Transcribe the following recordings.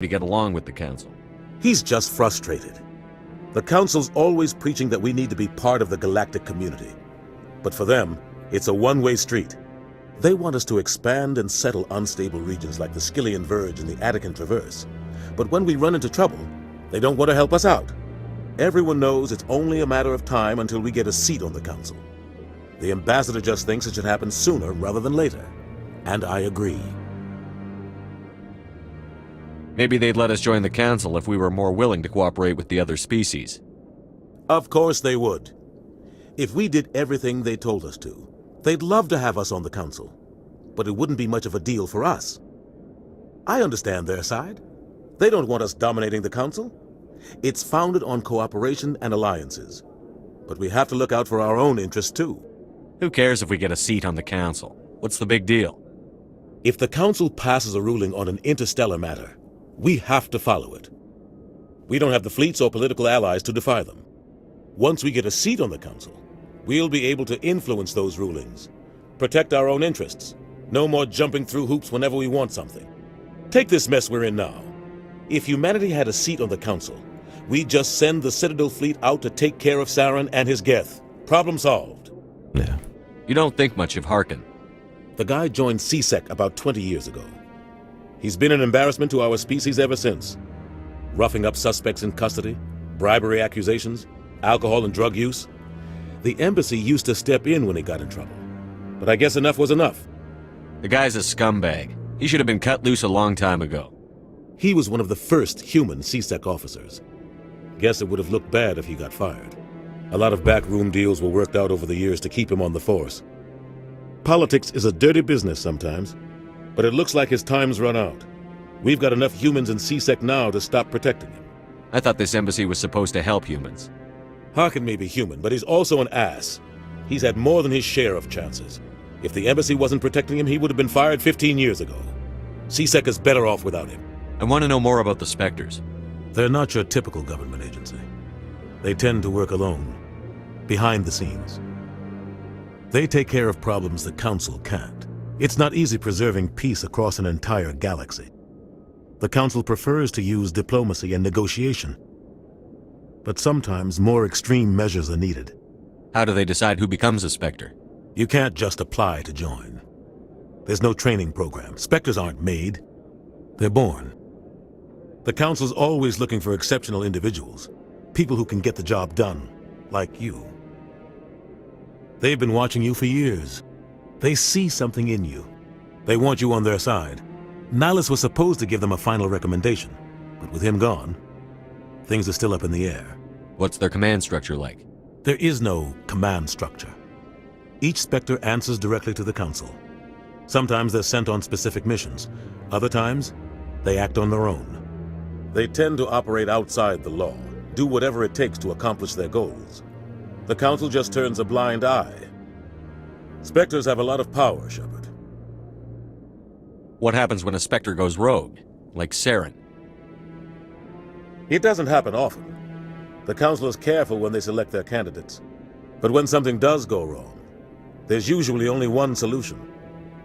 to get along with the Council. He's just frustrated. The Council's always preaching that we need to be part of the galactic community. But for them, it's a one-way street. They want us to expand and settle unstable regions like the Skyllian Verge and the Attican Traverse. But when we run into trouble, they don't want to help us out. Everyone knows it's only a matter of time until we get a seat on the Council. The Ambassador just thinks it should happen sooner rather than later. And I agree. Maybe they'd let us join the Council if we were more willing to cooperate with the other species. Of course they would. If we did everything they told us to, they'd love to have us on the Council. But it wouldn't be much of a deal for us. I understand their side. They don't want us dominating the Council. It's founded on cooperation and alliances. But we have to look out for our own interests too. Who cares if we get a seat on the Council? What's the big deal? If the Council passes a ruling on an interstellar matter, we have to follow it. We don't have the fleets or political allies to defy them. Once we get a seat on the Council, we'll be able to influence those rulings, protect our own interests. No more jumping through hoops whenever we want something. Take this mess we're in now. If humanity had a seat on the Council, we'd just send the Citadel fleet out to take care of Saren and his Geth. Problem solved. Yeah. You don't think much of Harkin. The guy joined C-Sec about 20 years ago. He's been an embarrassment to our species ever since. Roughing up suspects in custody, bribery accusations, alcohol and drug use. The embassy used to step in when he got in trouble. But I guess enough was enough. The guy's a scumbag. He should have been cut loose a long time ago. He was one of the first human C-Sec officers. Guess it would have looked bad if he got fired. A lot of backroom deals were worked out over the years to keep him on the force. Politics is a dirty business sometimes, but it looks like his time's run out. We've got enough humans in C-Sec now to stop protecting him. I thought this embassy was supposed to help humans. Harkin may be human, but he's also an ass. He's had more than his share of chances. If the embassy wasn't protecting him, he would have been fired 15 years ago. C-Sec is better off without him. I want to know more about the Spectres. They're not your typical government agency. They tend to work alone, behind the scenes. They take care of problems the Council can't. It's not easy preserving peace across an entire galaxy. The Council prefers to use diplomacy and negotiation. But sometimes more extreme measures are needed. How do they decide who becomes a Spectre? You can't just apply to join. There's no training program. Spectres aren't made. They're born. The Council's always looking for exceptional individuals. People who can get the job done, like you. They've been watching you for years. They see something in you. They want you on their side. Nihilus was supposed to give them a final recommendation, but with him gone, things are still up in the air. What's their command structure like? There is no command structure. Each Spectre answers directly to the Council. Sometimes they're sent on specific missions. Other times, they act on their own. They tend to operate outside the law, do whatever it takes to accomplish their goals. The Council just turns a blind eye. Spectres have a lot of power, Shepard. What happens when a Spectre goes rogue, like Saren? It doesn't happen often. The Council is careful when they select their candidates. But when something does go wrong, there's usually only one solution.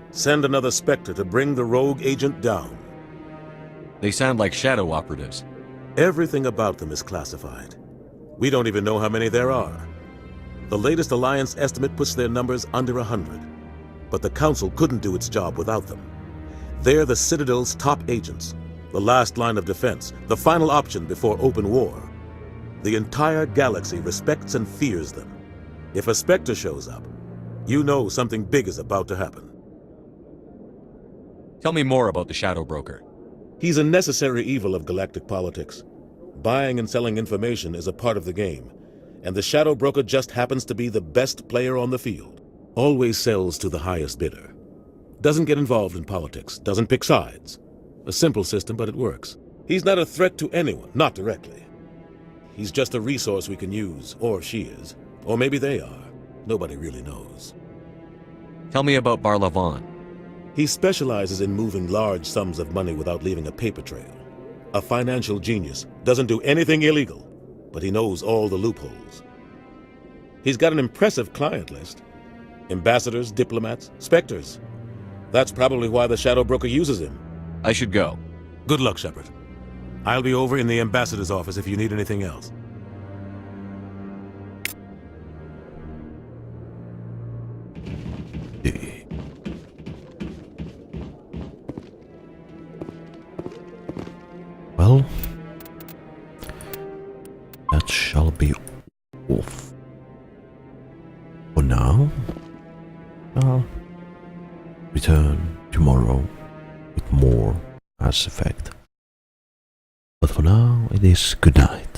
Send another Spectre to bring the rogue agent down. They sound like shadow operatives. Everything about them is classified. We don't even know how many there are. The latest Alliance estimate puts their numbers under 100. But the Council couldn't do its job without them. They're the Citadel's top agents, the last line of defense, the final option before open war. The entire galaxy respects and fears them. If a Spectre shows up, you know something big is about to happen. Tell me more about the Shadow Broker. He's a necessary evil of galactic politics. Buying and selling information is a part of the game, and the Shadow Broker just happens to be the best player on the field. Always sells to the highest bidder. Doesn't get involved in politics, doesn't pick sides. A simple system, but it works. He's not a threat to anyone, not directly. He's just a resource we can use, or she is. Or maybe they are. Nobody really knows. Tell me about Barlavan. He specializes in moving large sums of money without leaving a paper trail. A financial genius, doesn't do anything illegal, but he knows all the loopholes. He's got an impressive client list. Ambassadors, diplomats, Spectres. That's probably why the Shadow Broker uses him. I should go. Good luck, Shepard. I'll be over in the ambassador's office if you need anything else. Well, that shall be off. For now, I'll return tomorrow with more Mass Effect. But for now, it is good night.